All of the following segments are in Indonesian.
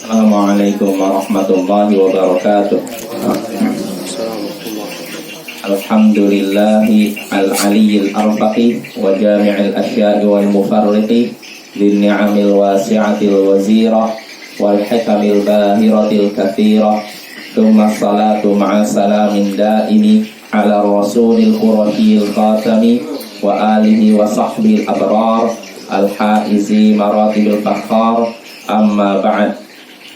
Assalamualaikum warahmatullahi wabarakatuh. Alhamdulillahi al-aliyyil arfaqi wa jami'il asya'i wal mufarriqi lin ni'amil wasi'atil wazirah wal hikamil bahiratil kathirah. Thumma salatu ma'a salamin daimi ala rasulil qurashil khatami wa alihi wa sahbil abrar al-haizi maratibil fakhar. Amma ba'd.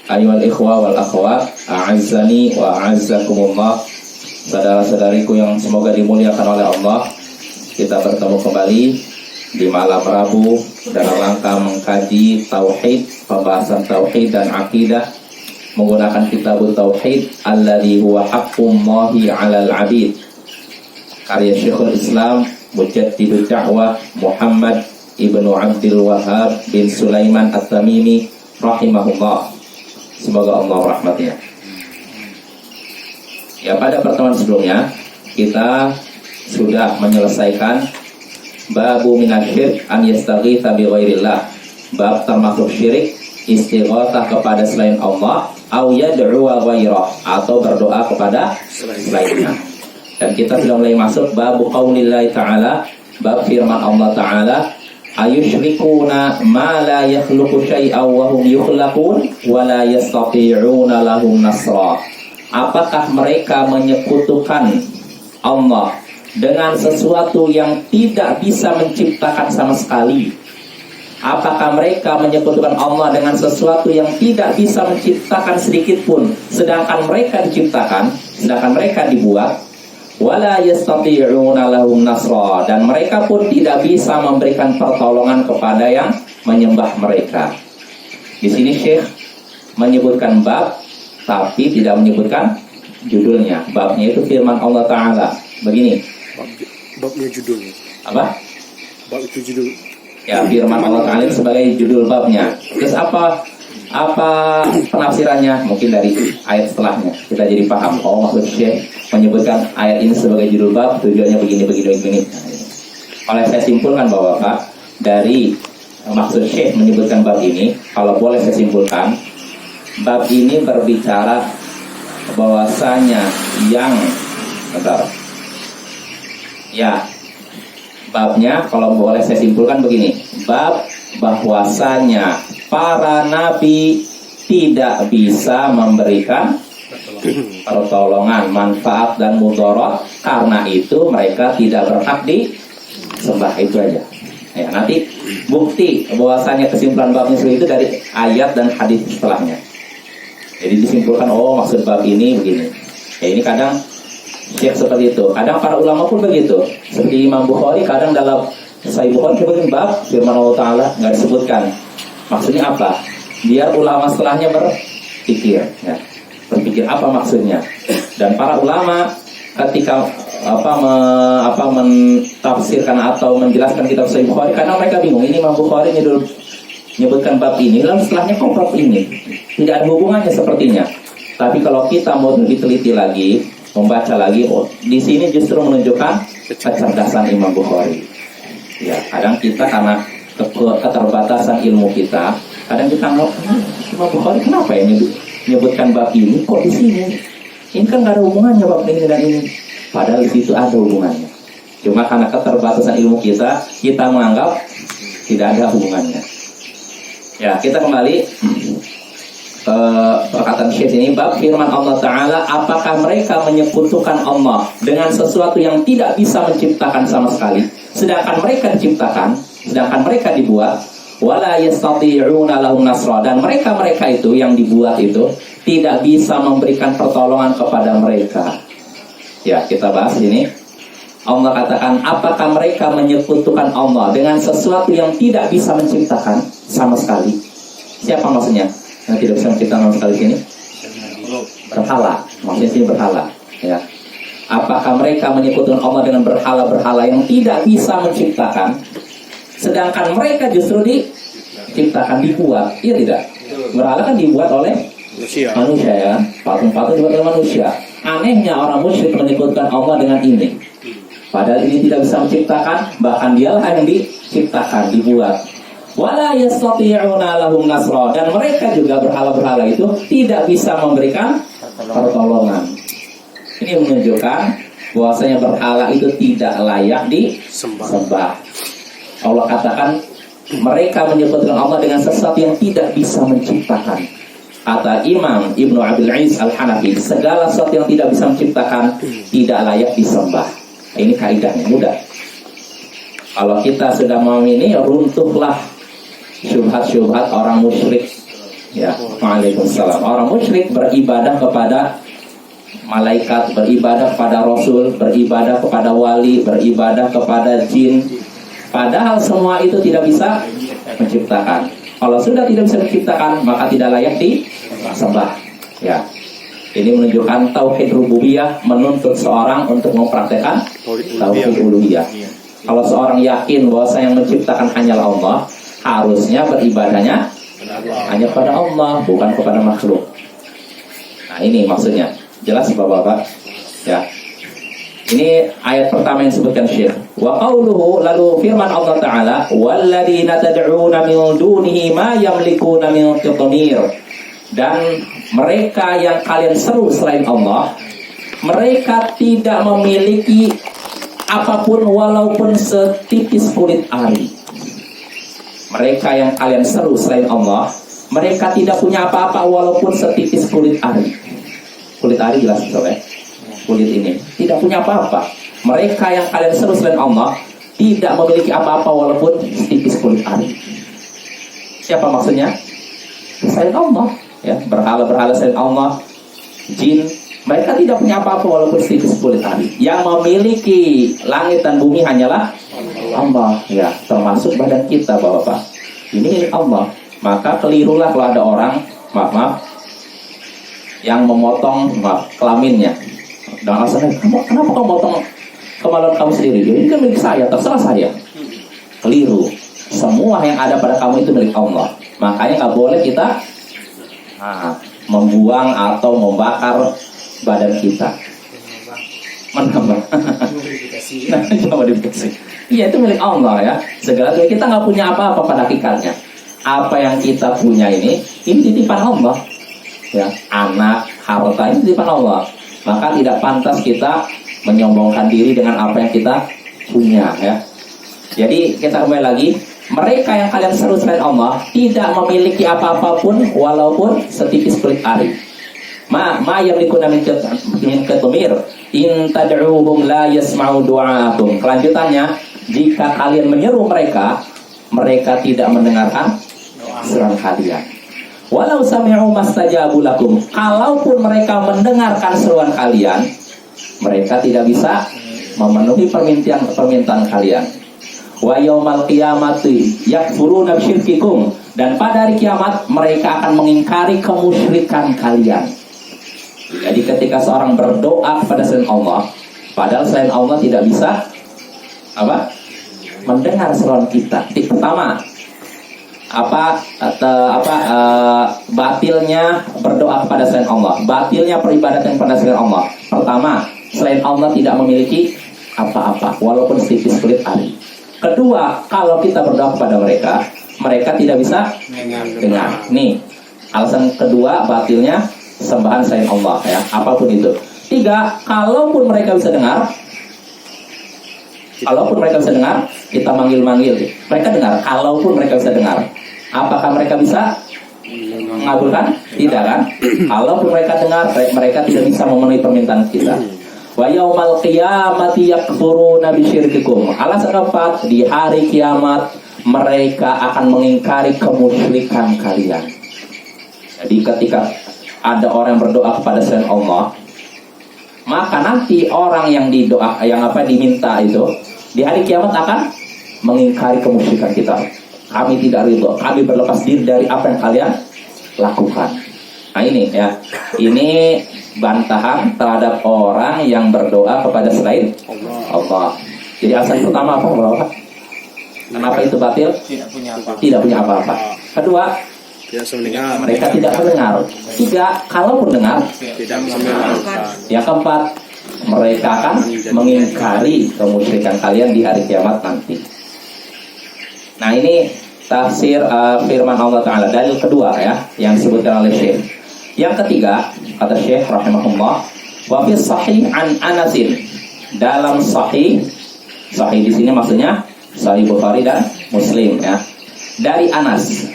Ayyuhal ikhwa wal akhwat, a'azzani wa a'azzakumullah. Saudara-saudariku yang semoga dimuliakan oleh Allah, kita bertemu kembali di malam Rabu dalam rangka mengkaji tauhid, pembahasan tauhid dan akidah menggunakan kitabut tauhid alladzi huwa haqqullahi 'alal 'abid, karya Syekhul Islam Mujaddidud Da'wah Muhammad ibnu Abdul Wahhab bin Sulaiman At-Tamimi rahimahullah. Semoga Allah rahmatnya. Ya, pada pertemuan sebelumnya kita sudah menyelesaikan babu minasyirk an yastaghitsa bi ghairillah. Bab termasuk syirik istighatsah kepada selain Allah, au yad'u ghairah, atau berdoa kepada selainnya. Dan kita sudah mulai masuk babu qaulillahi ta'ala, bab firman Allah Ta'ala, ayusyrikuna ma la yakhluqu syai'aw wa hum yukhlaqun wa la yastati'una lahum nasra. Apakah mereka menyekutukan Allah dengan sesuatu yang tidak bisa menciptakan sama sekali? Apakah mereka menyekutukan Allah dengan sesuatu yang tidak bisa menciptakan sedikit pun, sedangkan mereka diciptakan, sedangkan mereka dibuat? Wala yastati'una lahum nasra, dan mereka pun tidak bisa memberikan pertolongan kepada yang menyembah mereka. Di sini Syekh menyebutkan bab tapi tidak menyebutkan judulnya. Babnya itu firman Allah Ta'ala. Begini. Babnya judulnya. Apa? Bab itu judul. Ya, firman Allah Ta'ala sebagai judul babnya. Terus apa penafsirannya? Mungkin dari ayat setelahnya kita jadi paham. Oh, maksud Syekh menyebutkan ayat ini sebagai judul bab, tujuannya begini. Oleh saya simpulkan bahwa Pak, dari maksud Syekh menyebutkan bab ini, kalau boleh saya simpulkan, bab ini berbicara bahwasanya babnya kalau boleh saya simpulkan begini, bab bahwasanya para nabi tidak bisa memberikan pertolongan, manfaat dan mudarat, karena itu mereka tidak berhak disembah. Itu aja. Ya, nanti bukti bahwasanya kesimpulan babnya itu dari ayat dan hadis setelahnya. Jadi disimpulkan, oh maksud bab ini begini. Ya, ini kadang Syekh seperti itu. Kadang para ulama pun begitu. Seperti Imam Bukhari, kadang dalam Sahih Bukhari sebagian bab firman Allah Ta'ala nggak disebutkan. Maksudnya apa? Biar ulama setelahnya berpikir, ya. Berpikir apa maksudnya. Dan para ulama ketika mentafsirkan atau menjelaskan kitab Sahih Bukhari, karena mereka bingung, ini Imam Bukhari menyebutkan bab ini, lalu setelahnya kok bab ini, tidak ada hubungannya sepertinya. Tapi kalau kita mau lebih teliti lagi, membaca lagi, oh, di sini justru menunjukkan kecerdasan Imam Bukhari. Ya, kadang kita karena keterbatasan ilmu kita, kadang kita Imam Bukhari kenapa ya menyebutkan bab ini kok di sini? Ini kan nggak ada hubungannya bab ini dan ini. Padahal di situ ada hubungannya. Cuma karena keterbatasan ilmu kita menganggap tidak ada hubungannya. Ya, kita kembali ke perkataan Syekh ini, bab firman Allah Ta'ala, apakah mereka menyekutukan Allah dengan sesuatu yang tidak bisa menciptakan sama sekali, sedangkan mereka diciptakan, sedangkan mereka dibuat. Wala yastati'una lahum nasra, dan mereka itu yang dibuat itu tidak bisa memberikan pertolongan kepada mereka. Ya, kita bahas ini. Allah katakan, apakah mereka menyekutukan Allah dengan sesuatu yang tidak bisa menciptakan sama sekali? Siapa maksudnya yang tidak bisa menciptakan sama sekali sini? Berhala. Maksudnya sini berhala, ya. Apakah mereka menyekutukan Allah dengan berhala-berhala yang tidak bisa menciptakan, sedangkan mereka justru diciptakan, dibuat? Iya tidak? Berhala kan dibuat oleh manusia, ya. Patung-patung dibuat oleh manusia. Anehnya orang musyrik menyebutkan Allah dengan ini, padahal ini tidak bisa menciptakan, bahkan dialah yang diciptakan, dibuat. Wala yastati'una lahum nasra, dan mereka juga berhala-berhala itu tidak bisa memberikan pertolongan. Ini menunjukkan bahwasanya berhala itu tidak layak disembah. Allah katakan mereka menyebutkan Allah dengan sesuatu yang tidak bisa menciptakan. Kata Imam Ibnu Abil Is Al-Hanafi, segala sesuatu yang tidak bisa menciptakan tidak layak disembah. Ini kaidahnya mudah. Kalau kita sudah memahami ini, runtuhlah syubhat-syubhat orang musyrik. Ya, waalaikumsalam. Orang musyrik beribadah kepada malaikat, beribadah kepada rasul, beribadah kepada wali, beribadah kepada jin. Padahal semua itu tidak bisa menciptakan. Kalau sudah tidak bisa menciptakan, maka tidak layak disembah. Ya. Ini menunjukkan tauhid rububiyah, menuntut seorang untuk mempraktekkan tauhid uluhiyah. Kalau seorang yakin bahwa yang menciptakan hanyalah Allah, harusnya beribadahnya hanya kepada Allah, bukan kepada makhluk. Nah, ini maksudnya. Jelas Bapak-bapak? Ya. Ini ayat pertama yang disebutkan Syekh. Wa qauluhu, lalu firman Allah Ta'ala, walladzina tad'una min dunihi ma yamlikuna min qitmir. Dan mereka yang kalian seru selain Allah, mereka tidak memiliki apapun walaupun setipis kulit ari. Mereka yang kalian seru selain Allah, mereka tidak punya apa-apa walaupun setipis kulit ari. Kulit ari jelas ya? Kulit ini tidak punya apa-apa. Mereka yang kalian seru selain Allah tidak memiliki apa-apa walaupun setipis kulit ari. Siapa maksudnya? Selain Allah, ya, berhala-berhala selain Allah, jin, mereka tidak punya apa-apa walaupun setipis kulit ari. Yang memiliki langit dan bumi hanyalah Allah, ya, termasuk badan kita, Bapak. Ini milik Allah. Maka kelirulah kalau ada orang, maaf, yang memotong kelaminnya. Dan alasannya, kenapa kamu potong kemaluan kamu sendiri? Ini kan milik saya, terserah saya. Keliru. Semua yang ada pada kamu itu milik Allah. Makanya nggak boleh kita membuang atau membakar badan kita. Menambah. Nah, coba dikasih. Iya, itu milik Allah ya. Segala kita nggak punya apa-apa pada hakikatnya. Apa yang kita punya ini titipan Allah. Ya, anak, harta ini titipan Allah. Maka tidak pantas kita menyombongkan diri dengan apa yang kita punya ya. Jadi kita kembali lagi, mereka yang kalian seru selain Allah tidak memiliki apa-apapun walaupun setipis kulit ari. Ma yamlikuna min qitmir in tad'uhum la yasma'u du'aakum. Kelanjutannya, jika kalian menyeru mereka, mereka tidak mendengarkan seruan kalian. Walau sami'u mastajabu lakum. Kalaupun mereka mendengarkan seruan kalian, mereka tidak bisa memenuhi permintaan kalian. Wa yaumal qiyamati yakfuruna bisyirkikum. Dan pada hari kiamat mereka akan mengingkari kemusyrikan kalian. Jadi ketika seorang berdoa kepada selain Allah, padahal selain Allah tidak bisa mendengar seruan kita. Titik pertama, batilnya berdoa kepada selain Allah, batilnya peribadatan kepada selain Allah. Pertama, selain Allah tidak memiliki apa-apa walaupun setipis kulit ari. Kedua, kalau kita berdoa kepada mereka, mereka tidak bisa dengar. Nih, alasan kedua batilnya sembahan selain Allah ya, apapun itu. Tiga, kalaupun mereka bisa dengar, kita manggil-manggil, mereka dengar. Kalaupun mereka bisa dengar, apakah mereka bisa mengabulkan? Tidak kan? Kalaupun mereka dengar, mereka tidak bisa memenuhi permintaan kita. Wa yaumal qiyamati yakfuruna bisyirkikum. Alasan keempat, di hari kiamat mereka akan mengingkari kemusyrikan kalian. Jadi ketika ada orang yang berdoa kepada selain Allah, maka nanti orang yang diminta itu di hari kiamat akan mengingkari kemusyrikan kita. Kami tidak ridho, kami berlepas diri dari apa yang kalian lakukan. Nah ini ya, ini bantahan terhadap orang yang berdoa kepada selain Allah. Jadi alasan pertama apa, Bapak? Kenapa itu batil? Tidak punya apa-apa. Kedua, mereka tidak mendengar. Tiga, kalaupun dengar, tidak mendengar. Yang keempat, mereka akan mengingkari kemusyrikan kalian di hari kiamat nanti. Nah ini tafsir firman Allah Ta'ala. Dalil kedua ya, yang disebutkan oleh Syekh. Yang ketiga, kata Syekh rahimahullah, wa fi sahih an Anasin, dalam sahih di sini maksudnya Sahih Bukhari dan Muslim ya. Dari Anas,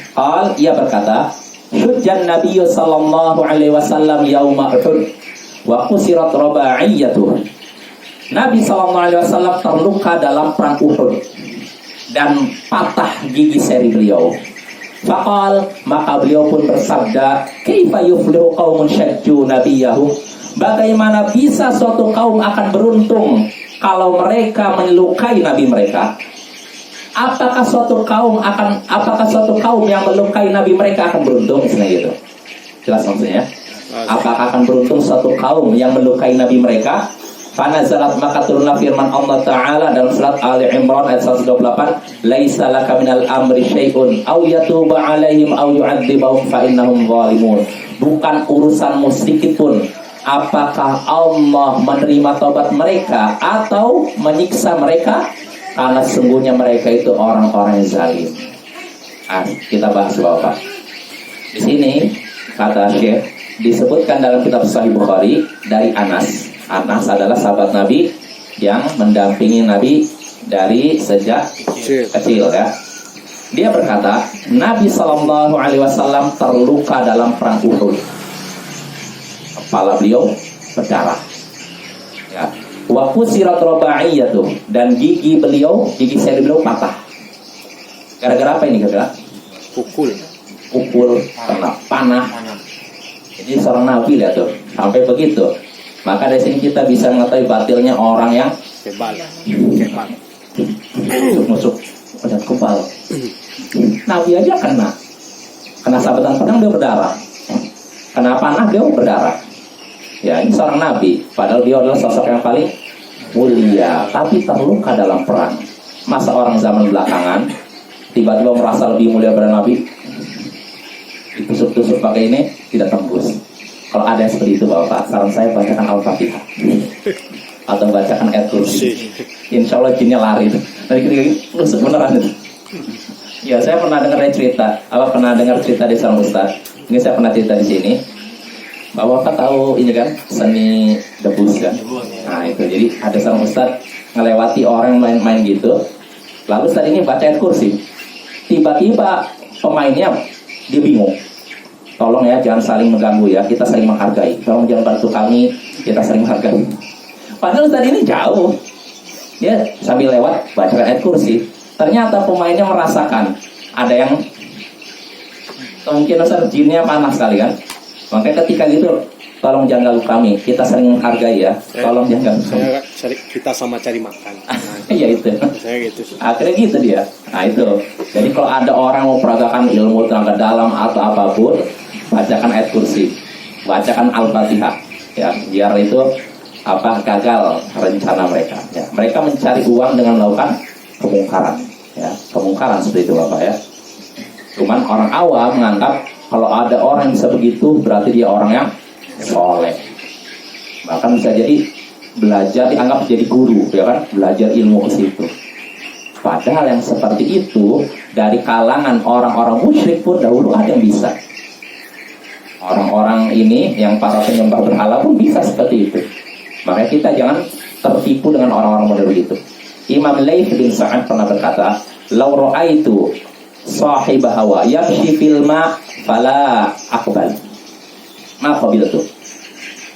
ia berkata, syujjan Nabi sallallahu alaihi wasallam yauma Uhud wa qusirat rabaiyatuh. Nabi sallallahu alaihi wasallam terluka dalam perang Uhud dan patah gigi seri beliau. Faqal, maka beliau pun bersabda, kaifa yuflihu qaumun syajju nabiyahu, bagaimana bisa suatu kaum akan beruntung kalau mereka melukai nabi mereka? Apakah suatu kaum yang melukai nabi mereka akan beruntung? Misalnya gitu. Jelas maksudnya? Apakah akan beruntung suatu kaum yang melukai nabi mereka? Fanazalat, maka turunlah firman Allah Ta'ala dalam surat Ali Imran ayat 128, laisa laka minal amri syai'un aw yatuba alaihim aw yu'adzibahum fa innahum zalimun. Bukan urusanmu sedikit pun apakah Allah menerima taubat mereka atau menyiksa mereka, karena sesungguhnya mereka itu orang-orang yang zalim. Kita bahas Bapak. Di sini kata Syekh disebutkan dalam kitab Sahih Bukhari dari Anas. Anas adalah sahabat Nabi yang mendampingi Nabi dari sejak kecil ya. Dia berkata, Nabi Shallallahu Alaihi Wasallam terluka dalam perang Uhud. Kepala beliau berdarah. Ya. Wa qusirat rabaiyatuh, dan gigi seri beliau patah. Gara-gara apa ini kira-kira? Pukul kena panah. Jadi seorang Nabi lihat tuh, sampai begitu. Maka dari sini kita bisa mengetahui batilnya orang yang kebal. Musuh udah kebal. Nabi aja kena sabetan pedang dia berdarah. Kena panah dia berdarah. Ya, ini seorang Nabi. Padahal dia adalah sosok yang paling mulia, tapi terluka dalam perang. Masa orang zaman belakangan tiba-tiba merasa lebih mulia daripada Nabi, ditusuk-tusuk pakai ini tidak tembus. Kalau ada yang seperti itu Bapak, saran saya bacakan Al-Fatihah atau bacakan ayat kursi. Insya Allah jinnya lari. Nanti tusuk beneran itu. Ya, saya pernah dengar cerita di seorang ustaz. Ini saya pernah cerita di sini. Bapak tahu ini kan seni debus kan? Nah itu, jadi ada seorang ustaz ngelewati orang main-main gitu. Lalu ustaz ini baca ayat kursi. Tiba-tiba pemainnya dia bingung. Tolong ya, jangan saling mengganggu ya, kita saling menghargai. Tolong jangan bantu kami, kita saling menghargai. Padahal tadi ini jauh. Dia sambil lewat baca ayat kursi. Ternyata pemainnya merasakan ada yang mungkin Ustaz jinnya panas sekali kan. Makanya ketika gitu, tolong jangan ganggu kami, kita saling menghargai ya. Tolong jangan ganggu. Kita sama cari makan. Iya itu. Saya gitu sih. Akhirnya gitu dia. Nah itu. Jadi kalau ada orang mau peragakan ilmu tenaga dalam atau apapun, bacakan ayat kursi, bacakan Al-Fatihah, ya, biar itu gagal rencana mereka. Ya. Mereka mencari uang dengan melakukan kemungkaran, ya, kemungkaran seperti itu Bapak ya. Cuman orang awam menganggap kalau ada orang yang bisa begitu berarti dia orang yang soleh. Bahkan bisa jadi belajar dianggap jadi guru, ya kan, belajar ilmu ke situ. Padahal yang seperti itu dari kalangan orang-orang musyrik pun dahulu ada yang bisa. Orang-orang ini yang para penyembah berhala pun bisa seperti itu. Makanya kita jangan tertipu dengan orang-orang model itu. Imam Laits bin Sa'ad pernah berkata, "Lau ra'aitu sahib hawa yamshi fil ma fala aqbal." Maka bila tuh,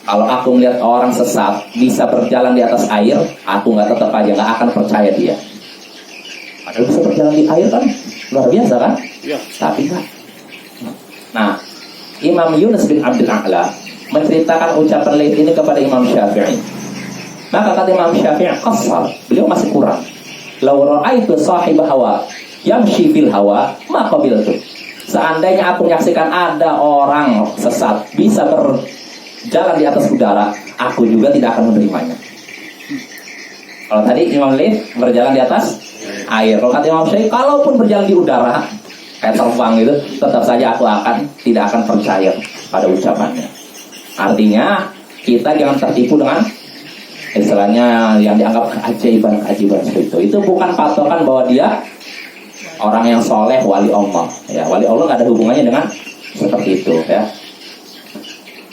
kalau aku melihat orang sesat bisa berjalan di atas air, aku tetap aja nggak akan percaya dia. Padahal bisa berjalan di air kan luar biasa kan? Ya. Tapi kan. Nah, Imam Yunus bin Abdul A'la menceritakan ucapan Laits ini kepada Imam Syafi'i. Maka kata Imam Syafi'i, qasar, beliau masih kurang. Lau ra'aitu sahib hawa yamshi fil hawa ma qabiltu. Seandainya aku menyaksikan ada orang sesat bisa berjalan di atas udara, aku juga tidak akan menerimanya. Kalau tadi Imam Laits berjalan di atas air, kalau kata Imam Syafi'i, kalaupun berjalan di udara kayak terbang gitu, tetap saja aku tidak akan percaya pada ucapannya. Artinya kita jangan tertipu dengan istilahnya yang dianggap keajaiban seperti itu. Itu bukan patokan bahwa dia orang yang soleh wali Allah. Ya, wali Allah nggak ada hubungannya dengan seperti itu ya.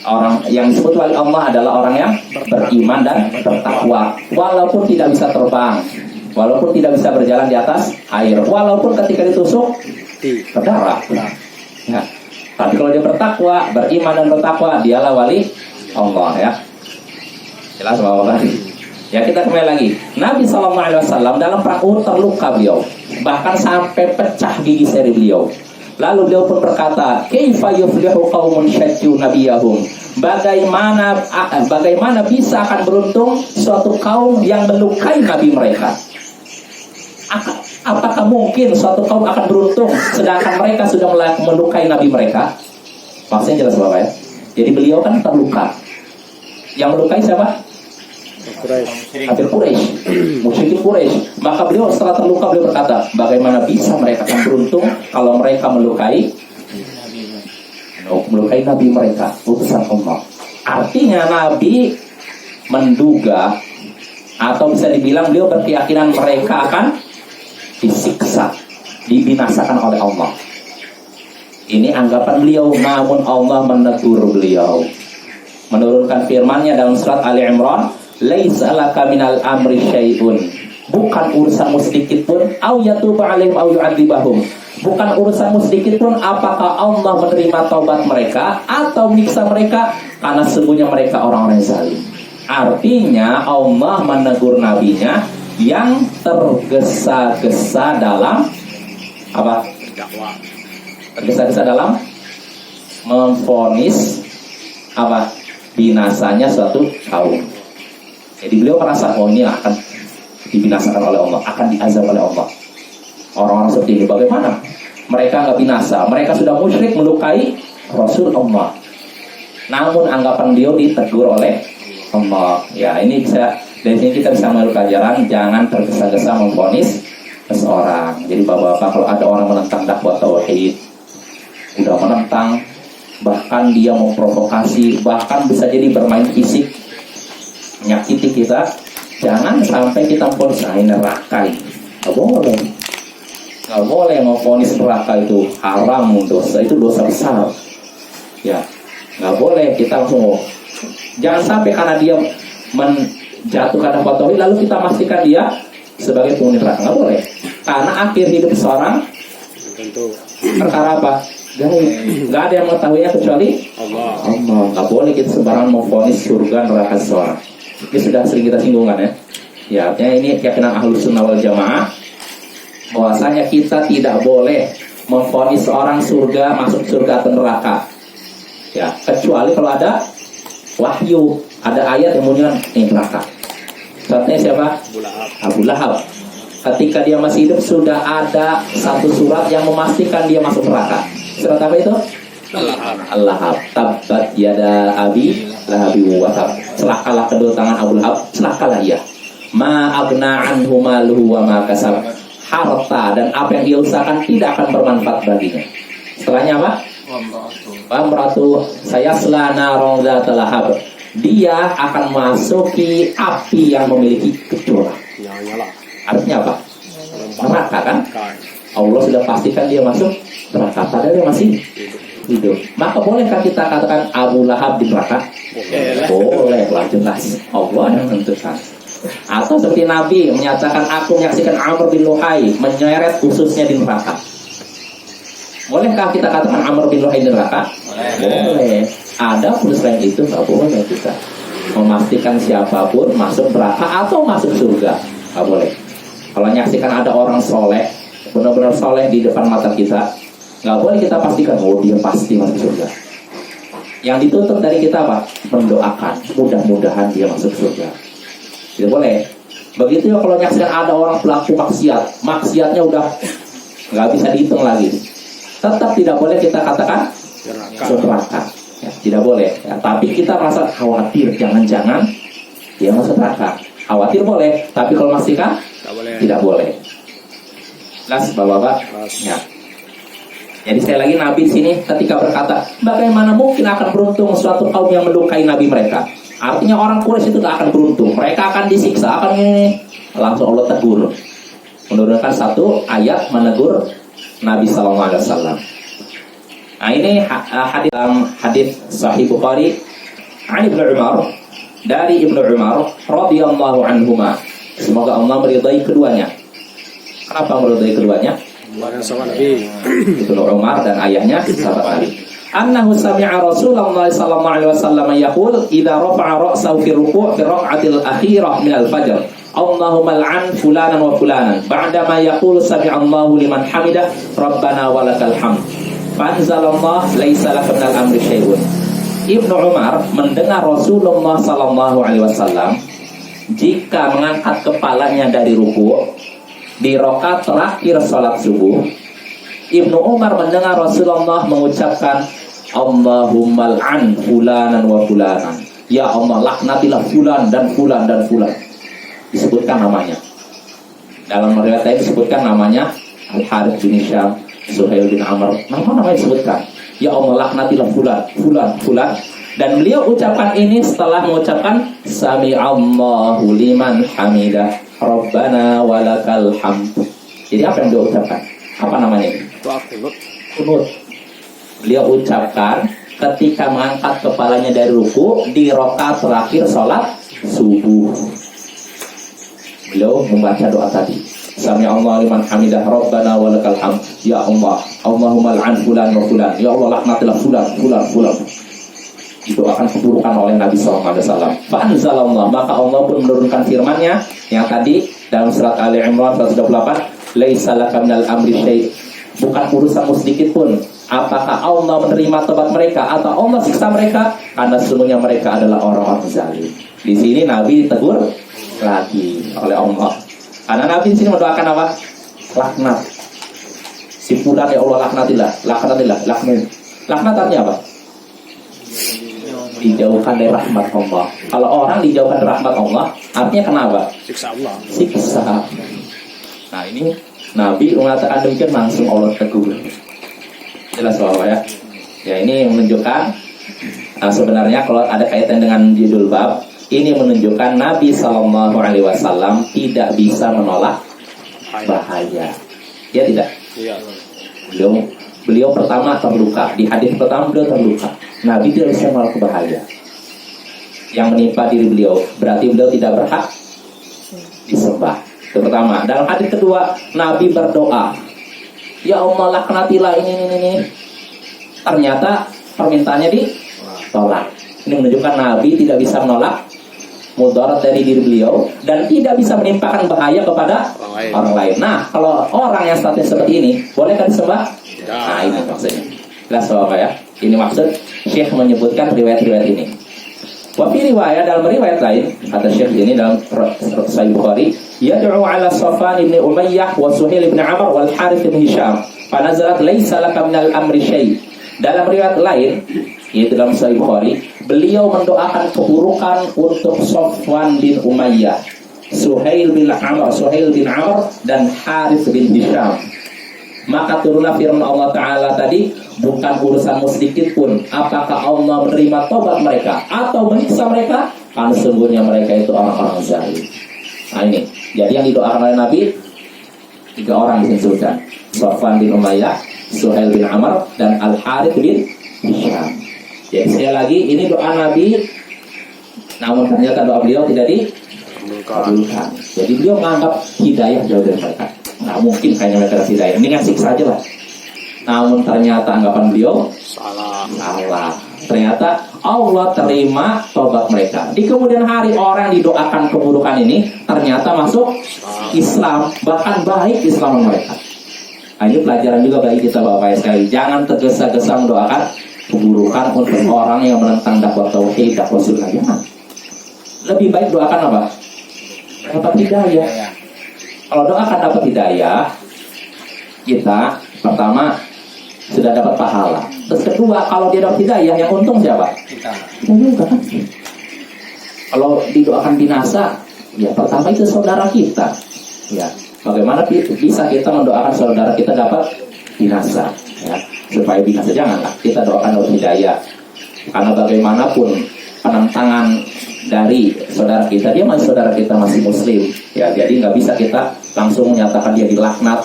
Orang yang disebut wali Allah adalah orang yang beriman dan bertakwa, walaupun tidak bisa terbang, walaupun tidak bisa berjalan di atas air, walaupun ketika ditusuk berdarah. Ya. Tapi kalau dia bertakwa, beriman dan bertakwa, dialah wali Allah ya. Jelas Bapak? Ya, kita kembali lagi. Nabi SAW dalam perang Uhud terluka beliau, bahkan sampai pecah gigi seri beliau. Lalu beliau pun berkata, "Kaifa yuflihu qaumun syajju nabiyahum?" Bagaimana bisa akan beruntung suatu kaum yang melukai nabi mereka? Apakah mungkin suatu kaum akan beruntung sedangkan mereka sudah melukai nabi mereka? Maksudnya jelas Bapak ya. Jadi beliau kan terluka. Yang melukai siapa? Kafir Quraisy, musyrikin Quraisy. Maka beliau setelah terluka beliau berkata, bagaimana bisa mereka akan beruntung kalau mereka melukai nabi mereka, utusan Allah. Artinya Nabi menduga atau bisa dibilang beliau berkeyakinan mereka akan disiksa, dibinasakan oleh Allah. Ini anggapan beliau, namun Allah menegur beliau, menurunkan firman-Nya dalam surat Ali Imran, "Laisa laka minal amri syai'un." Bukan urusanmu sedikit pun, au yatuba 'alaihim au yu'adzibahum. Bukan urusanmu sedikit pun apakah Allah menerima taubat mereka atau menyiksa mereka, karena sesungguhnya mereka orang-orang zalim. Artinya Allah menegur nabinya yang tergesa-gesa dalam apa? Tergesa-gesa dalam memvonis apa? Binasanya suatu kaum. Jadi beliau merasa, oh ini akan dibinasakan oleh Allah, akan diazab oleh Allah. Orang-orang seperti ini bagaimana? Mereka nggak binasa, mereka sudah musyrik melukai Rasul Allah. Namun anggapan beliau ditegur oleh Allah. Ya, ini bisa dari sini kita bisa mengambil pelajaran, jangan tergesa-gesa memvonis seseorang. Jadi bapak-bapak, kalau ada orang menentang dakwah tauhid, udah menentang, bahkan dia memprovokasi, bahkan bisa jadi bermain fisik, menyakiti kita, jangan sampai kita memvonis neraka. Nggak boleh. Nggak boleh memvonis neraka, itu haram, dosa, itu dosa besar. Ya, nggak boleh kita langsung. Jangan sampai karena dia menjatuhkan dakwah tauhid lalu kita pastikan dia sebagai penghuni neraka. Nggak boleh. Karena akhir hidup seorang tentu perkara apa? Gaib. Nggak ada yang mengetahuinya kecuali Allah. Nggak boleh kita sembarangan memvonis surga neraka seseorang. Ini sudah sering kita singgung kan ya. Ya, artinya ini keyakinan Ahlus Sunnah wal Jamaah, bahwasanya kita tidak boleh memvonis seorang surga, masuk surga atau neraka. Ya, kecuali kalau ada wahyu, ada ayat yang menunjukkan ini neraka. Contohnya siapa? Abu Lahab. Ketika dia masih hidup sudah ada satu surat yang memastikan dia masuk neraka. Surat apa itu? Al-Lahab. Tabbat yada abi lahabi wa tab. Celakalah kedua tangan Abu Lahab, celakalah ia. Ma agna anhu maluhu wa ma kasab. Harta dan apa yang dia usahakan tidak akan bermanfaat baginya. Setelahnya apa? Wamratu sayasla naron dzatal lahab. Dia akan masuki api yang memiliki kecoa. Artinya apa? Neraka kan? Allah sudah pastikan dia masuk neraka, padahal dia masih hidup. Maka bolehkah kita katakan Abu Lahab di neraka? Boleh, jelas. Allah yang menentukan. Atau seperti Nabi menyatakan, aku menyaksikan Amr bin Luhai menyeret khususnya di neraka. Bolehkah kita katakan Amr bin Luhai di neraka? Boleh. Ada pun selain itu nggak boleh kita memastikan siapapun masuk neraka atau masuk surga. Nggak boleh. Kalau menyaksikan ada orang soleh, benar-benar soleh di depan mata kita, nggak boleh kita pastikan, oh dia pasti masuk surga. Yang dituntut dari kita apa? Mendoakan, mudah-mudahan dia masuk surga. Tidak boleh. Begitu ya kalau menyaksikan ada orang pelaku maksiat, maksiatnya udah nggak bisa dihitung lagi, tetap tidak boleh kita katakan neraka. Ya, tidak boleh. Ya, tapi kita merasa khawatir, jangan-jangan dia masuk neraka. Khawatir boleh, tapi kalau memastikan tidak boleh. Jelas, bapak-bapak. Ya. Jadi sekali lagi Nabi di sini ketika berkata, bagaimana mungkin akan beruntung suatu kaum yang melukai Nabi mereka? Artinya orang Quraisy itu tidak akan beruntung. Mereka akan disiksa, akan ini. Langsung Allah tegur, menurunkan satu ayat menegur Nabi Sallallahu Alaihi Wasallam. Nah ini hadis Sahih Bukhari an Ibnu Umar, dari Ibnu Umar radhiyallahu anhuma. Semoga Allah meridai keduanya. Kenapa meridai keduanya? Barang sama Nabi. Ibnu Umar dan ayahnya sahabat Nabi. Annahu sami'a Rasulullah sallallahu alaihi wasallam yaqul idza rafa'a ra'sahu fi ruku' fi rak'atil akhirah min al-fajr Allahumma al'an fulanan wa fulanan ba'dama yaqulu sami'allahu liman hamidah rabbana walakal hamd fa anzalallahu laisa laka minal amri syai'un. Ibnu Umar mendengar Rasulullah sallallahu alaihi wasallam jika mengangkat kepalanya dari ruku' di rakaat terakhir salat subuh. Ibnu Umar mendengar Rasulullah mengucapkan Allahumma al'an fulanan wa fulanan. Ya Allah, laknatilah fulan dan fulan dan fulan. Disebutkan namanya. Dalam riwayat lain disebutkan namanya Al-Harith bin Hisham, Suhail bin Amr. Nama-nama disebutkan. Ya Allah, laknatilah fulan, fulan, fulan. Dan beliau ucapkan ini setelah mengucapkan Sami'allahu liman hamidah Rabbana walakal hamd. Jadi apa yang beliau ucapkan? Apa namanya? Doa kunut. Kunut. Beliau ucapkan ketika mengangkat kepalanya dari ruku di rakaat terakhir sholat subuh. Beliau membaca doa tadi. Sami'allahu liman hamidah Rabbana walakal hamd. Ya Allah, Allahumma al'an fulan wa fulan. Ya Allah, laknatilah fulan, fulan, fulan. Didoakan keburukan oleh Nabi SAW. Fa'anzalallah, maka Allah pun menurunkan firman-Nya yang tadi dalam surat Ali Imran 128, laisa laka minal amri syai'. Bukan urusanmu sedikit pun apakah Allah menerima tobat mereka atau Allah siksa mereka, karena sesungguhnya mereka adalah orang-orang zalim. Di sini Nabi ditegur lagi oleh Allah. Karena Nabi di sini mendoakan apa? Laknat. Si fulan ya Allah laknatilah, laknatilah, laknat. Laknat artinya apa? Dijauhkan dari rahmat Allah. Kalau orang dijauhkan dari rahmat Allah, artinya kenapa? Siksa Allah. Siksa. Nah ini Nabi mengatakan demikian, langsung Allah tegur. Jelas bahwa ya. Ya ini menunjukkan sebenarnya kalau ada kaitan dengan judul bab, ini menunjukkan Nabi Sallallahu Alaihi Wasallam tidak bisa menolak bahaya. Ya tidak. Iya. Beliau pertama terluka. Di hadis pertama beliau terluka. Nabi tidak bisa menolak bahaya yang menimpa diri beliau. Berarti beliau tidak berhak disembah. Itu pertama. Dalam hadis kedua, Nabi berdoa, ya Allah laknatilah ini. Ternyata permintaannya ditolak. Ini menunjukkan Nabi tidak bisa menolak mudarat dari diri beliau dan tidak bisa menimpakan bahaya kepada orang lain. Nah, kalau orang yang statusnya seperti ini, bolehkah disembah? Nah, ini maksudnya. Jelas apa ya? Ini maksud Syekh menyebutkan riwayat-riwayat ini. Wa fi riwayat, dalam riwayat lain kata Syekh ini dalam Sahih Bukhari, yad'u ala Safwan bin Umayyah wa Suhail bin Amr wal Harith bin Hisham fa nazalat laisa laka minal amri syai'. Dalam riwayat lain, yaitu dalam Sahih Bukhari, beliau mendoakan keburukan untuk Safwan bin Umayyah, Suhail bin Amr dan Harith bin Hisham. Maka turunlah firman Allah Ta'ala tadi, bukan urusanmu sedikit pun apakah Allah menerima tobat mereka atau menyiksa mereka, karena sesungguhnya mereka itu orang-orang zalim. Nah ini, jadi yang didoakan oleh Nabi 3 orang disebutkan, Safwan bin Umayyah, Suhail bin Amr dan Al-Harith bin Hisham. Jadi sekali lagi, ini doa Nabi, namun ternyata doa beliau tidak dikabulkan. Jadi beliau menganggap hidayah jauh dari mereka. Nah mungkin kayaknya mereka kasih hidayah, mendingan siksa aja lah. Namun ternyata anggapan beliau salah. Ternyata Allah terima tobat mereka. Di kemudian hari orang didoakan keburukan ini ternyata masuk Islam, bahkan baik Islam mereka. Nah, ini pelajaran juga bagi kita Bapak sekali. Jangan tergesa-gesa mendoakan keburukan untuk orang yang menentang dakwah tauhid, dakwah sunnah. Jangan. Lebih baik doakan apa? Dapat hidayah. Kalau doakan dapat hidayah, kita pertama sudah dapat pahala. Terus kedua, kalau dia dapat hidayah, yang untung siapa? Kita juga kan. Kalau didoakan binasa, ya pertama itu saudara kita. Ya, bagaimana bisa kita mendoakan saudara kita dapat binasa? Ya, supaya binasa janganlah. Kita doakan dapat hidayah. Karena bagaimanapun penentangan dari saudara kita, dia masih saudara kita, masih muslim. Ya, jadi nggak bisa kita langsung menyatakan dia dilaknat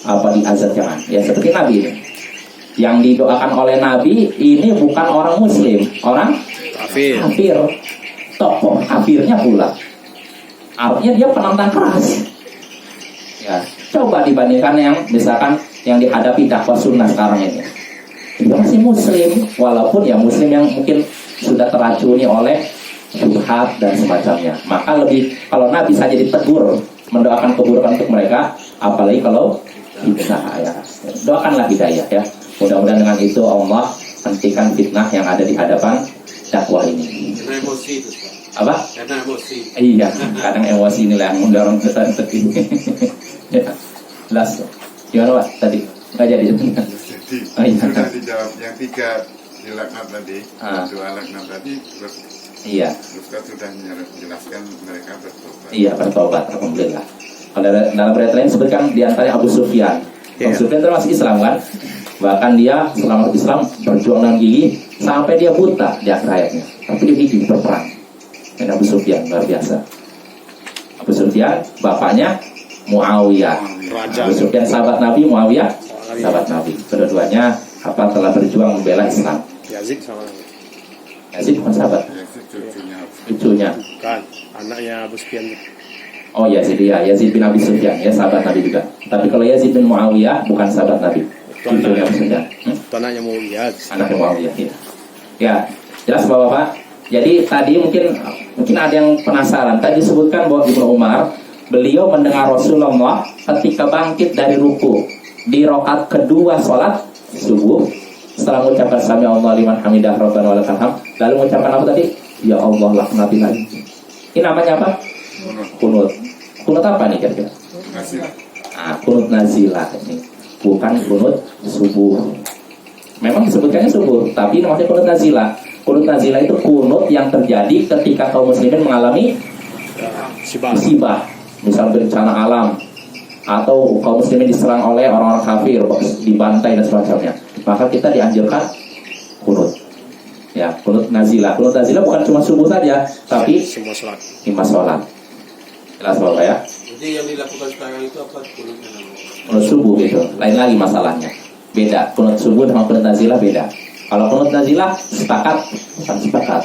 apa di azan jangan. Ya seperti Nabi ini. Yang didoakan oleh Nabi ini bukan orang Muslim, orang Kafir. kafir, tokoh kafirnya pula. Artinya dia penantang keras. Ya, coba dibandingkan yang misalkan yang dihadapi dakwah sunnah sekarang ini. Dia masih Muslim, walaupun ya Muslim yang mungkin sudah teracuni oleh syubhat dan semacamnya. Maka lebih kalau Nabi saja ditegur mendoakan keburukan untuk mereka, apalagi kalau kita ya. Doakanlah hidayah ya. Mudah-mudahan dengan itu Allah hentikan fitnah yang ada di hadapan dakwah ini. Karena emosi itu, Pak. Apa? Karena emosi. Iya, kadang emosi inilah yang mendorong kita seperti ini. Ya, jelas. Gimana Pak tadi? Nggak jadi. Jadi Oh, iya. sudah dijawab yang 3 dilaknat tadi, Ah. 2 laknat tadi, terus Iya, Ustaz sudah menjelaskan mereka bertobat. iya bertobat, alhamdulillah. Kalau dalam riwayat lain sebutkan di antaranya Abu Sufyan. Abu Iya. Sufyan termasuk Islam kan? Bahkan dia selama Islam berjuang dengan gigi sampai dia buta di akhir hayatnya. Tapi dia gigih berperang. Dan Abu Sufyan luar biasa. Abu Sufyan bapaknya Muawiyah. Raja. Abu Sufyan sahabat Nabi, Muawiyah sahabat Nabi. Kedua-duanya telah berjuang membela Islam. Yazid sama Yazid bukan sahabat, Ya, itu cucunya. cucunya. bukan anaknya Abu Sufyan. Oh Yazid ya, Yazid bin Abi Sufyan ya sahabat Nabi juga. Tapi kalau Yazid bin Muawiyah bukan sahabat Nabi. Cucunya Abu Sufyan. Itu anaknya Muawiyah. Anaknya Muawiyah ya. Ya, jelas Bapak-bapak. Jadi tadi mungkin ada yang penasaran. Tadi disebutkan bahwa Ibnu Umar beliau mendengar Rasulullah ketika bangkit dari ruku di rakaat kedua sholat subuh setelah mengucapkan sami Allah liman hamidah rabbana walakal hamd, lalu mengucapkan apa tadi? Ya Allah laknati lagi. Ini namanya apa? Kunut. Kunut apa nih kira-kira? Masih. Kunut nazilah ini. Bukan kunut subuh. Memang disebutkannya subuh, tapi namanya kunut nazilah. Kunut nazilah itu kunut yang terjadi ketika kaum muslimin mengalami Sibah. musibah, misalnya bencana alam, atau kaum muslimin diserang oleh orang-orang kafir, dibantai dan semacamnya. Maka kita dianjurkan kunut. Ya, kunut nazilah. Kunut nazilah bukan cuma subuh saja, tapi Semua sholat. 5 sholat. Jelas Bapak ya? Jadi yang dilakukan sekarang itu apa? Kulitnya namanya. Kunut subuh gitu. Lain lagi masalahnya. Beda. Kunut subuh dengan kunut nazilah beda. Kalau kunut nazilah sepakat, bukan sepakat.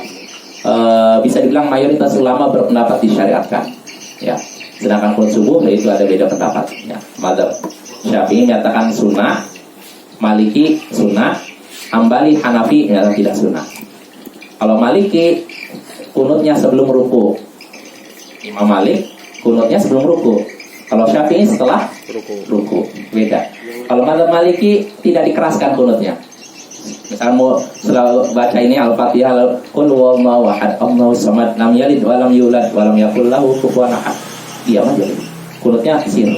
Bisa dibilang mayoritas ulama berpendapat disyariatkan. Ya. Sedangkan kunut subuh itu ada beda pendapat. Ya. Madzhab Syafi'i menyatakan sunnah, Maliki sunnah, Hambali Hanafi menyatakan tidak sunnah. Kalau Maliki kunutnya sebelum ruku. Imam Malik kunutnya sebelum ruku. Kalau Syafi'i setelah ruku. Beda. Kalau madzhab Maliki tidak dikeraskan kunutnya. Misal mau selalu baca ini Al-Fatihah, qul huwallahu ahad, Allahus samad, lam yalid wa lam yulad wa lam yakul lahu kufuwan ahad. Diam aja. Kunutnya sir.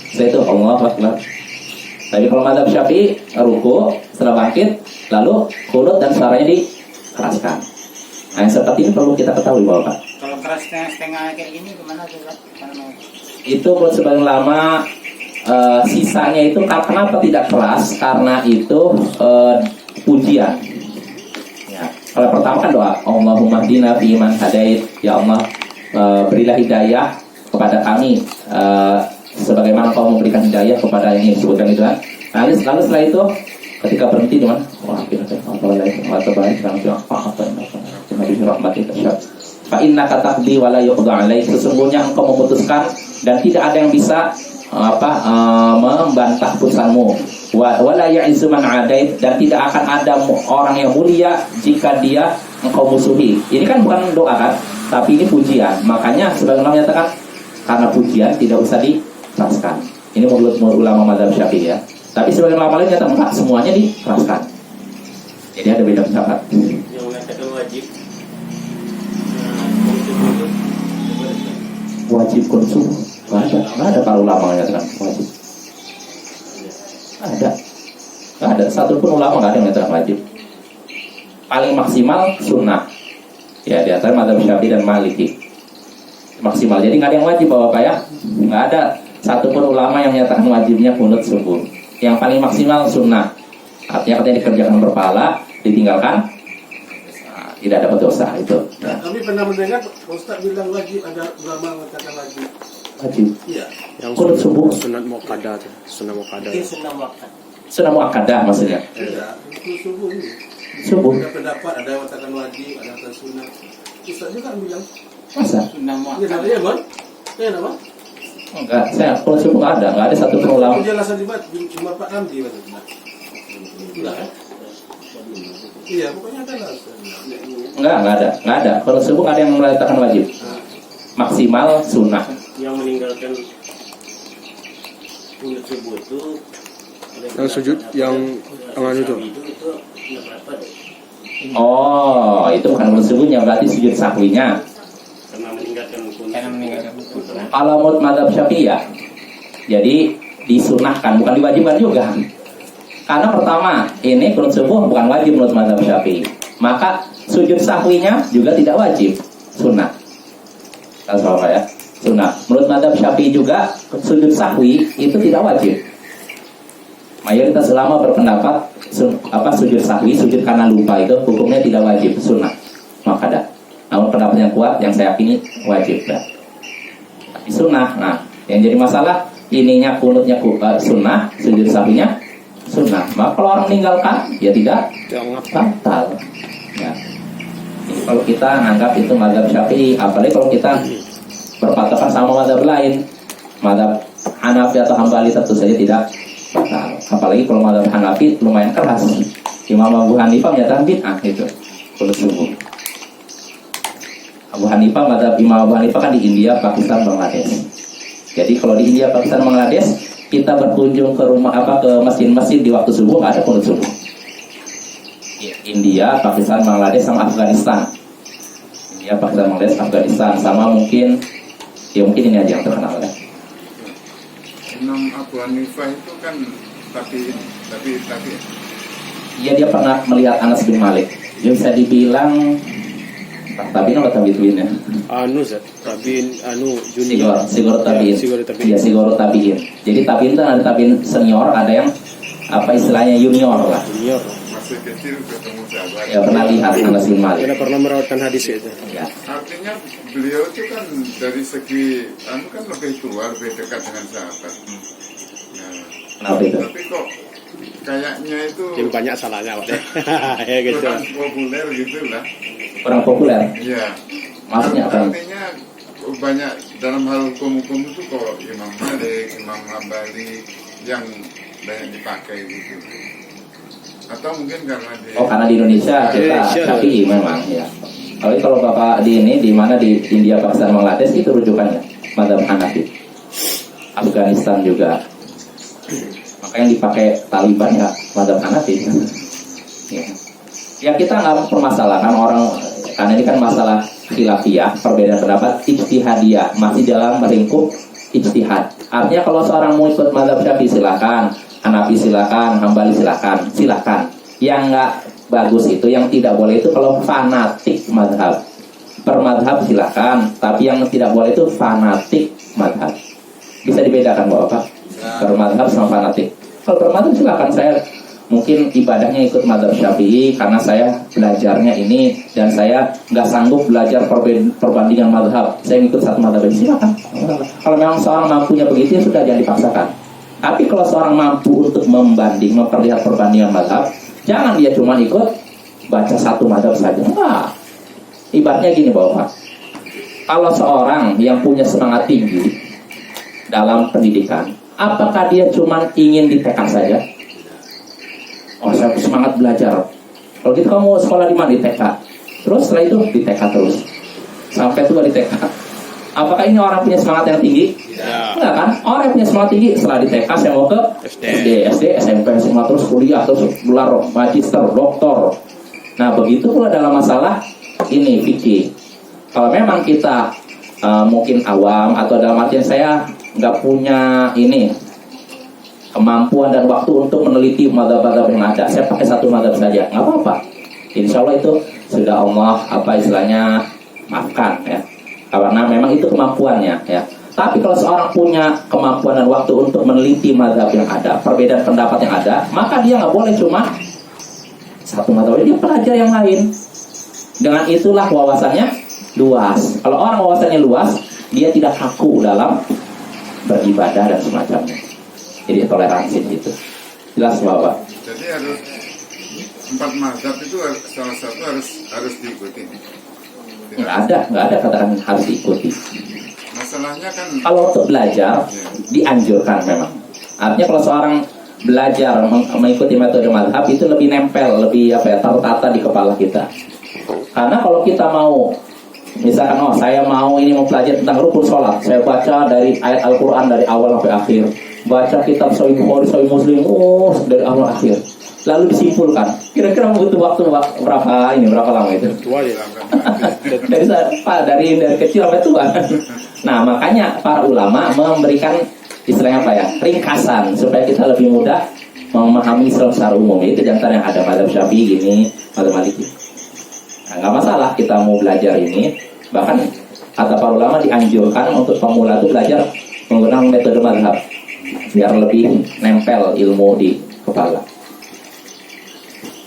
Setelah itu Allahu Akbar. Tapi kalau madzhab Syafi'i ruku setelah bangkit, lalu kunut dan suaranya dikeraskan. Nah, yang seperti ini perlu kita ketahui Bapak. Kalau keras setengah kayak gini gimana tuh Pak? Itu menurut sebagian lama sisanya itu kenapa tidak keras? Karena itu pujian. Ya. Kalau pertama kan doa, Allahumma hdina fi man hadait, ya Allah berilah hidayah kepada kami sebagaimana kau memberikan hidayah kepada yang disebutkan itu kan. Lalu setelah itu ketika berhenti di mana? Wah, kita fa innaka taqdi wa la yuqda alaik. Sesungguhnya engkau memutuskan dan tidak ada yang bisa membantah putusanmu. Wa la ya'izzu man adait, dan tidak akan ada orang yang mulia jika dia engkau musuhi. Ini kan bukan doa kan, tapi ini pujian. Makanya sebagian ulama menyatakan karena pujian tidak usah dikeraskan. Ini menurut ulama mazhab Syafi'i ya. Tapi sebagian ulama lain menyatakan enggak, semuanya dikeraskan. Jadi ada beda pendapat. Yang mengatakan wajib. Wajib konsum nggak ada para ulama yang mengatakan wajib. Nggak ada satupun ulama nggak ada yang mengatakan wajib. Paling maksimal sunnah ya, di antara mazhab Syafi'i dan Maliki maksimal. Jadi nggak ada yang wajib Bapak ya, nggak ada satupun ulama yang menyatakan wajibnya kunut subuh. Yang paling maksimal sunnah, artinya katanya dikerjakan berpahala, ditinggalkan tidak dapat dosa itu. Kami pernah mendengar Ustaz bilang wajib, ada ulama mengatakan wajib. Wajib. Iya. Yang Kunut subuh. sunat muqaddah tuh. Sunat muqaddah. Mungkin sunnah muakkad. Sunnah muakkadah maksudnya. Iya. Itu subuh ini. Subuh. Ada pendapat, ada yang mengatakan wajib, ada yang mengatakan sunat. Ustaz juga bilang. Masa? Sunnah Iya, muakkad. namanya Bang. Iya, nama? Enggak, saya kalau subuh nggak ada satu ulama. Penjelasan di cuma Pak Namdi maksudnya. Iya kan? Iya, pokoknya ada lah. Nggak ada. Kalau subuh nggak ada yang mengatakan wajib. Maksimal sunnah. Yang meninggalkan kunut subuh itu Yang sujud yang tangan itu. Oh, itu bukan kunut subuhnya, berarti sujud sahwinya. karena meninggalkan kunut. Karena meninggalkan kunut. Kalau menurut mazhab Syafi'i ya, jadi disunahkan, bukan diwajibkan juga. Karena pertama, ini kunut subuh bukan wajib menurut mazhab Syafi'i. Maka sujud sahwinya juga tidak wajib, sunnah. Kalau ya, sunnah. Menurut mazhab Syafi'i juga sujud sahwi itu tidak wajib. Mayoritas ulama berpendapat sujud sahwi, sujud karena lupa itu hukumnya tidak wajib, sunnah. Maka ada. Namun pendapat yang kuat yang saya yakini wajib. Tapi sunnah. Nah, yang jadi masalah ininya kunutnya sunnah, sujud sahwinya sunnah. Maka kalau orang meninggalkan, ya tidak batal. Ya. Jadi kalau kita anggap itu mazhab Syafi'i, apalagi kalau kita berpatokan sama mazhab lain, mazhab Hanafi atau Hambali tentu saja tidak batal. Apalagi kalau mazhab Hanafi lumayan keras. Imam Abu Hanifah menyatakan bid'ah itu kunut subuh. Abu Hanifah, mazhab Imam Abu Hanifah kan di India, Pakistan, Bangladesh. Jadi kalau di India, Pakistan, Bangladesh, kita berkunjung ke rumah ke masjid-masjid di waktu subuh nggak ada kunut subuh. India, Pakistan, Bangladesh, sama Afghanistan. India, Pakistan, Bangladesh, Afghanistan, sama mungkin ini aja yang terkenal ya. Imam Abu Hanifah itu kan tapi Iya, dia pernah melihat Anas bin Malik. Dia bisa dibilang tabiin atau tabiin ya? Tabiin junior. Sigor tabiin. Sigor tabiin. Iya, sigor tabiin. Jadi tabiin itu ada tabiin senior, ada yang apa istilahnya junior lah. Junior. masih kecil ketemu sahabat. Ya pernah lihat Anas bin Malik. Tidak pernah merawatkan hadis itu. Ya. Artinya beliau itu kan dari segi kan lebih tua, lebih dekat dengan sahabat. Nah, Kenapa itu? tapi kok kayaknya itu Yang banyak salahnya, Pak. Ya gitu. kurang populer gitu lah. Kurang populer. Iya. Maksudnya apa? Artinya banyak dalam hal hukum-hukum itu kok Imam Malik, Imam Hambali yang banyak dipakai gitu. Atau mungkin karena di Oh, karena di Indonesia kita Syafi'i memang ya. Kalau Bapak di mana di India, Pakistan, Bangladesh itu rujukannya mazhab Hanafi. Afghanistan juga. Maka yang dipakai Taliban ya mazhab Hanafi. Ya kita nggak permasalahkan orang, karena ini kan masalah khilafiyah, perbedaan pendapat ijtihadiyah, masih dalam meringkup ijtihad. Artinya kalau seorang mau ikut mazhab Syafi'i silakan, Hanafi silakan, Hambali silakan. Yang nggak bagus itu, yang tidak boleh itu kalau fanatik mazhab. Per mazhab silakan, tapi yang tidak boleh itu fanatik mazhab. Bisa dibedakan Bapak? Per mazhab sama fanatik. Kalau per mazhab silakan, saya mungkin ibadahnya ikut mazhab Syafi'i karena saya belajarnya ini dan saya nggak sanggup belajar perbandingan mazhab. Saya ikut satu mazhab ini, silakan. Kalau memang seorang mampunya begitu ya sudah, jangan dipaksakan. Tapi kalau seorang mampu untuk memperlihat perbandingan mazhab, jangan dia cuma ikut baca satu mazhab saja. Nah, ibaratnya gini Bapak. Kalau seorang yang punya semangat tinggi dalam pendidikan, apakah dia cuma ingin di TK saja? Oh, saya semangat belajar. Kalau gitu kamu sekolah di mana? Di TK. Terus setelah itu di TK terus. Sampai tua di TK. Apakah ini orang punya semangat yang tinggi? Ya. Enggak kan? Orang yang punya semangat tinggi setelah di TK saya mau ke SD, SMP, SMA, terus kuliah, terus gelar magister, doktor. Nah begitu pula dalam masalah ini fikih. Kalau memang kita mungkin awam atau dalam artian saya nggak punya ini kemampuan dan waktu untuk meneliti mazhab-mazhab yang ada, saya pakai satu mazhab saja, nggak apa-apa. Insya Allah itu sudah Allah istilahnya maafkan ya. Karena memang itu kemampuannya ya. Tapi kalau seorang punya kemampuan dan waktu untuk meneliti mazhab yang ada, perbedaan pendapat yang ada, maka dia nggak boleh cuma satu mazhab, dia pelajari yang lain. Dengan itulah wawasannya luas. Kalau orang wawasannya luas, dia tidak kaku dalam beribadah dan semacamnya. Jadi toleransi itu. Jelas Bapak? Jadi harus 4 mazhab itu salah satu harus diikuti. Nggak ada katakan harus diikuti. Masalahnya kan Kalau untuk belajar dianjurkan memang. Artinya kalau seorang belajar mengikuti metode madhab itu lebih nempel, lebih tertata di kepala kita. Karena kalau kita mau, misalkan saya mau mempelajari tentang rukun sholat, saya baca dari ayat Al-Quran dari awal sampai akhir, baca kitab Sahih Bukhari, Sahih Muslim, dari awal akhir, lalu disimpulkan. Kira-kira butuh waktu berapa lama itu? Tua ya. dari kecil sampai tua. Nah, makanya para ulama memberikan istilahnya ringkasan supaya kita lebih mudah memahami Islam secara umum. Itu jangan yang ada mazhab Syafi'i gini, mazhab Maliki. Nah, nggak masalah kita mau belajar ini. Bahkan kata para ulama dianjurkan untuk pemula itu belajar menggunakan metode mazhab biar lebih nempel ilmu di kepala.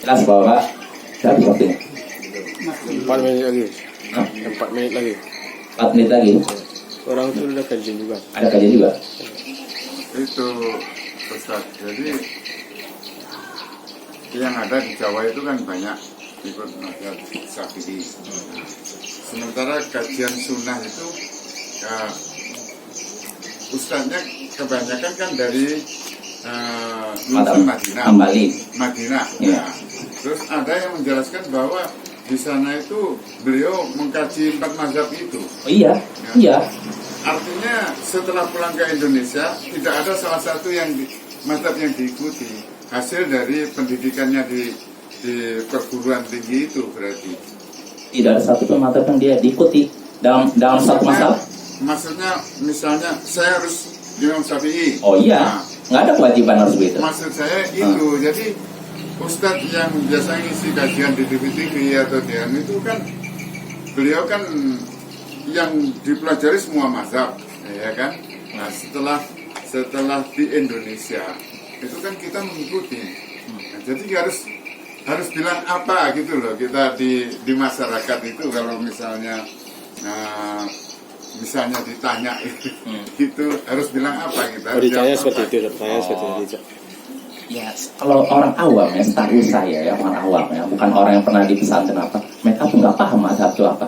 Jelas Bapak? Habis waktunya. 4 menit lagi. 4 menit lagi. 4 menit lagi. Orang itu udah kajian juga. Ada kajian juga. itu Ustaz. Jadi yang ada di Jawa itu kan banyak ikut mazhab Syafi'i. Sementara kajian sunnah itu ustadznya kebanyakan kan dari lulusan Madinah. Ya. Terus ada yang menjelaskan bahwa di sana itu beliau mengkaji 4 mazhab itu. Oh iya, iya. Artinya setelah pulang ke Indonesia tidak ada salah satu mazhab yang diikuti hasil dari pendidikannya di perguruan tinggi itu berarti. Tidak ada satu mazhab yang dia diikuti dalam satu masalah. Maksudnya misalnya saya harus Imam Syafi'i. Oh iya, nggak ada kewajiban harus begitu. Maksud saya itu, jadi Ustadz yang biasa ngisi kajian di TV atau di itu kan beliau kan yang dipelajari semua mazhab, ya kan. Nah setelah di Indonesia itu kan kita mengikuti. Nah, jadi harus bilang apa gitu loh kita di masyarakat itu kalau misalnya ditanya itu harus bilang apa kita. Oh, ditanya seperti itu, Ya, kalau orang awam ya, setahu saya ya, orang awam ya, bukan orang yang pernah di pesantren apa, mereka tuh nggak paham mazhab itu apa.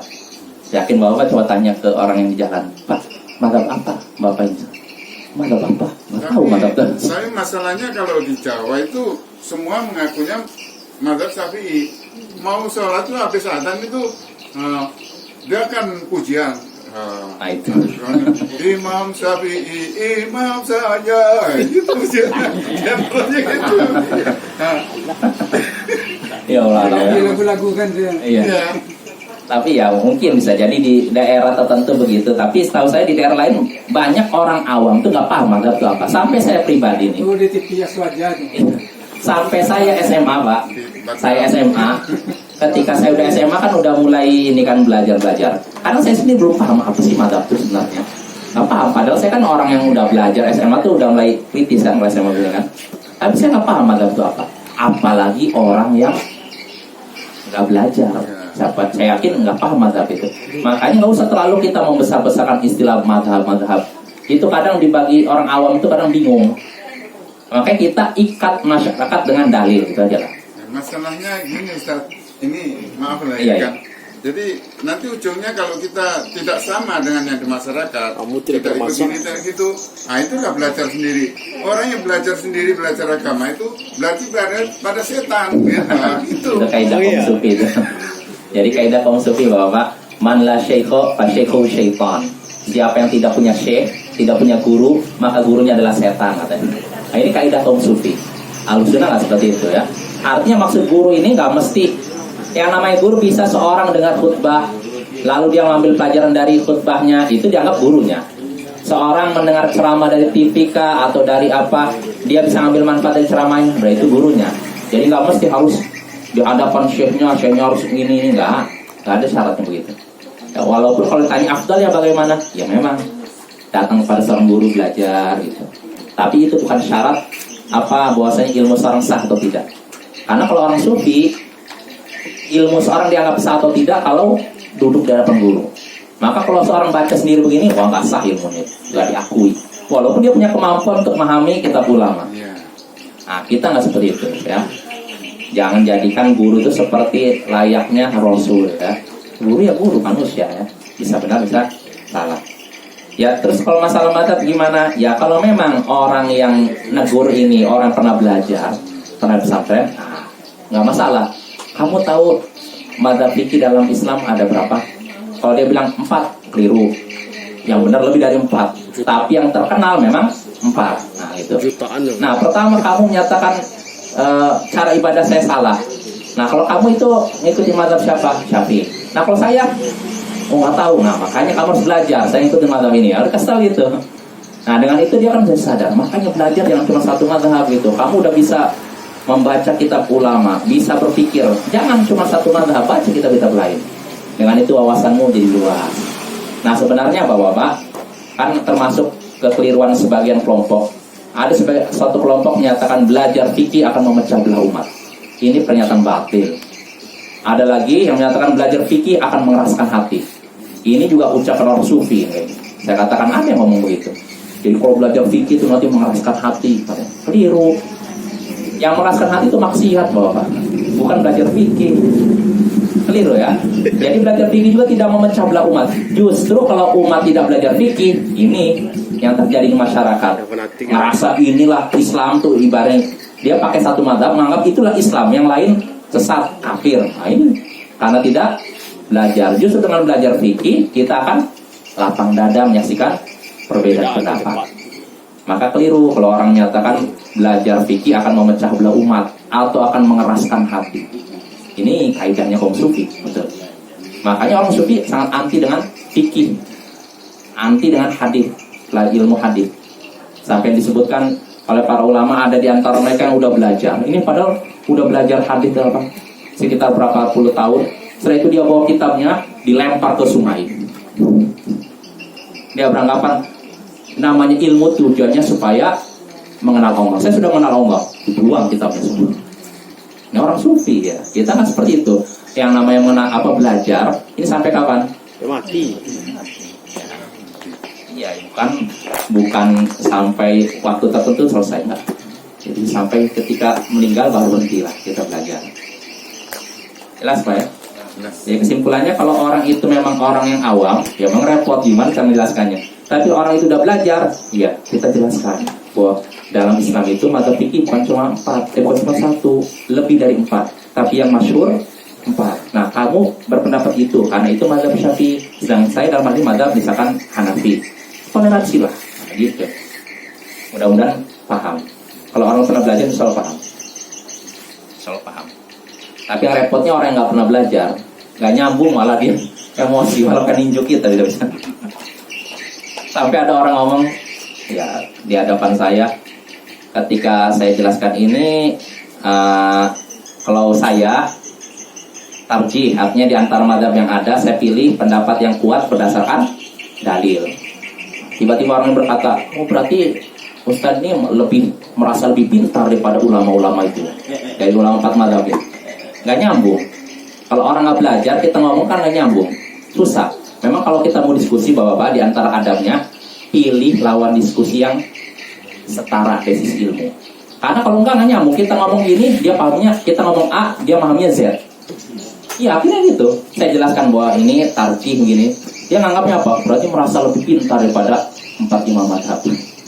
Yakin Bapak coba tanya ke orang yang di jalan, Pak, mazhab apa Bapak ini? Mazhab apa? Nggak tahu mazhab itu. Saya masalahnya kalau di Jawa itu semua mengakunya mazhab Syafi'i. Mau sholat tuh habis adzan itu dia kan pujian. Nah itu. Imam Syafi'i, imam saya, gitu sih. Gitu. Ya Allah ya. Lagu-lagu kan dia. Iya. Tapi ya mungkin bisa jadi di daerah tertentu begitu. Tapi setahu saya di daerah lain banyak orang awam tuh nggak paham mazhab itu apa. Sampai saya pribadi nih. Oh, di tipias wajah. Sampai saya SMA Pak. Saya SMA. Ketika saya udah SMA kan udah mulai ini kan belajar. Karena saya sendiri belum paham apa sih mazhab itu sebenarnya. Nggak paham. Padahal saya kan orang yang udah belajar SMA tuh udah mulai kritis kan mulai SMA kan. Tapi saya nggak paham mazhab itu apa. Apalagi orang yang nggak belajar. Saya yakin nggak paham mazhab itu. Makanya nggak usah terlalu kita membesar-besarkan istilah mazhab. Itu kadang dibagi orang awam itu kadang bingung. Makanya kita ikat masyarakat dengan dalil gitu aja lah. Masalahnya gini Ustaz, ini maaf lah Iya, kan. Jadi nanti ujungnya kalau kita tidak sama dengan yang di masyarakat, Kamu tidak ikut termasuk. ini dan gitu, nah itulah belajar sendiri. Orang yang belajar sendiri belajar agama itu berarti berada pada setan, ya, gitu. Itu kaidah Oh, iya. kaum sufi itu. Jadi kaidah kaum sufi Bapak, man la syekho fa syekhu syaitan. Siapa yang tidak punya syekh, tidak punya guru, maka gurunya adalah setan katanya. Nah, ini kaidah kaum sufi. Al-Sunnah nggak seperti itu ya. Artinya maksud guru ini nggak mesti. Yang namanya guru bisa seorang dengar khutbah, lalu dia mengambil pelajaran dari khutbahnya, itu dianggap gurunya. Seorang mendengar ceramah dari TV atau dari apa, dia bisa ngambil manfaat dari ceramahnya, berarti itu gurunya. Jadi nggak mesti harus di hadapan syekhnya harus ini nggak ada syaratnya begitu. Ya, walaupun kalau ditanya afdal ya bagaimana, ya memang datang kepada seorang guru belajar gitu. Tapi itu bukan syarat bahwasanya ilmu seorang sah atau tidak. Karena kalau orang sufi, ilmu seorang dianggap sah atau tidak kalau duduk di hadapan guru. Maka kalau seorang baca sendiri begini, wah nggak sah ilmunya, nggak diakui. walaupun dia punya kemampuan untuk memahami kitab ulama. Iya. Nah, kita nggak seperti itu ya. Jangan jadikan guru itu seperti layaknya Rasul ya. Guru ya guru, manusia ya. Bisa benar, bisa salah. Ya, terus kalau masalah madzhab gimana? Ya, kalau memang orang yang negur ini orang pernah belajar, pernah pesantren, nah, nggak masalah. Kamu tahu madzhab fikih dalam Islam ada berapa? Kalau dia bilang 4, keliru. Yang benar lebih dari 4. Tapi yang terkenal memang 4. Nah, itu. Jutaan loh. Nah, pertama kamu menyatakan cara ibadah saya salah. Nah, kalau kamu itu ngikutin mazhab siapa? Syafi'i. Nah, kalau saya nggak tahu. Nah, makanya kamu harus belajar. Saya ngikutin mazhab ini. Harus kasih tahu gitu. Nah, dengan itu dia kan jadi sadar. Makanya belajar jangan cuma satu mazhab gitu. Kamu udah bisa membaca kitab ulama, bisa berpikir. Jangan cuma satu mazhab, baca kitab-kitab lain. Dengan itu wawasanmu jadi luas. Nah, sebenarnya Bapak-bapak kan termasuk kekeliruan sebagian kelompok. Ada suatu kelompok menyatakan belajar fikih akan memecah belah umat. Ini pernyataan batil. Ada lagi yang menyatakan belajar fikih akan mengeraskan hati. Ini juga ucapan orang sufi. Saya katakan ada yang ngomong begitu. Jadi kalau belajar fikih itu nanti mengeraskan hati. Keliru. Yang mengeraskan hati itu maksiat Bapak. Bukan belajar fikih. Keliru ya. Jadi belajar fikih juga tidak memecah belah umat. Justru kalau umat tidak belajar fikih, ini yang terjadi di masyarakat. Ngerasa inilah Islam tuh ibaratnya dia pakai satu mazhab, menganggap itulah Islam, yang lain sesat, kafir. Nah, ini karena tidak belajar. Justru dengan belajar fikih kita akan lapang dada menyaksikan perbedaan pendapat. Maka keliru kalau orang menyatakan belajar fikih akan memecah belah umat atau akan mengeraskan hati. Ini kaidahnya kaum sufi, betul. Makanya orang sufi sangat anti dengan fikih, anti dengan hadis, ilmu hadis. Sampai disebutkan oleh para ulama ada di antara mereka yang udah belajar. Ini padahal udah belajar hadis berapa? Sekitar berapa puluh tahun. Setelah itu dia bawa kitabnya dilempar ke sungai. Dia beranggapan namanya ilmu tujuannya supaya mengenal Allah. Saya sudah mengenal Allah, dibuang kitabnya semua. Ini orang sufi ya. Kita nggak seperti itu. Yang namanya belajar ini sampai kapan? Ya mati. Ya, bukan sampai waktu tertentu selesai, enggak. Jadi sampai ketika meninggal baru berhentilah kita belajar. Jelas Pak ya? Jadi kesimpulannya kalau orang itu memang orang yang awam, ya memang repot gimana cara menjelaskannya. Tapi orang itu udah belajar, ya kita jelaskan bahwa dalam Islam itu mazhab fikih bukan cuma 4, bukan cuma 1, lebih dari 4. Tapi yang masyhur 4. Nah, kamu berpendapat itu karena itu mazhab Syafi'i, sedangkan saya dalam hal ini mazhab misalkan Hanafi. Toleransi lah, gitu. Mudah-mudahan paham. Kalau orang pernah belajar, insya Allah paham. Insya Allah paham. Tapi yang repotnya orang yang nggak pernah belajar, nggak nyambung malah dia emosi, malah kan ninjuk kita tidak bisa. Sampai ada orang ngomong, ya di hadapan saya, ketika saya jelaskan ini, kalau saya tarjih, artinya di antara mazhab yang ada, saya pilih pendapat yang kuat berdasarkan dalil. Tiba-tiba orang yang berkata, oh berarti Ustadz ini merasa lebih pintar daripada ulama-ulama itu, dari ulama 4 mazhab ya. Gak nyambung. Kalau orang nggak belajar, kita ngomong kan gak nyambung, susah. Memang kalau kita mau diskusi bapak-bapak, di antara adabnya pilih lawan diskusi yang setara dari sisi ilmu. Karena kalau nggak nyambung, kita ngomong gini, dia pahamnya, kita ngomong A, dia pahamnya Z. Iya, akhirnya gitu. Saya jelaskan bahwa ini tarjih begini. Dia nganggapnya apa? Berarti merasa lebih pintar daripada 4 imam mazhab.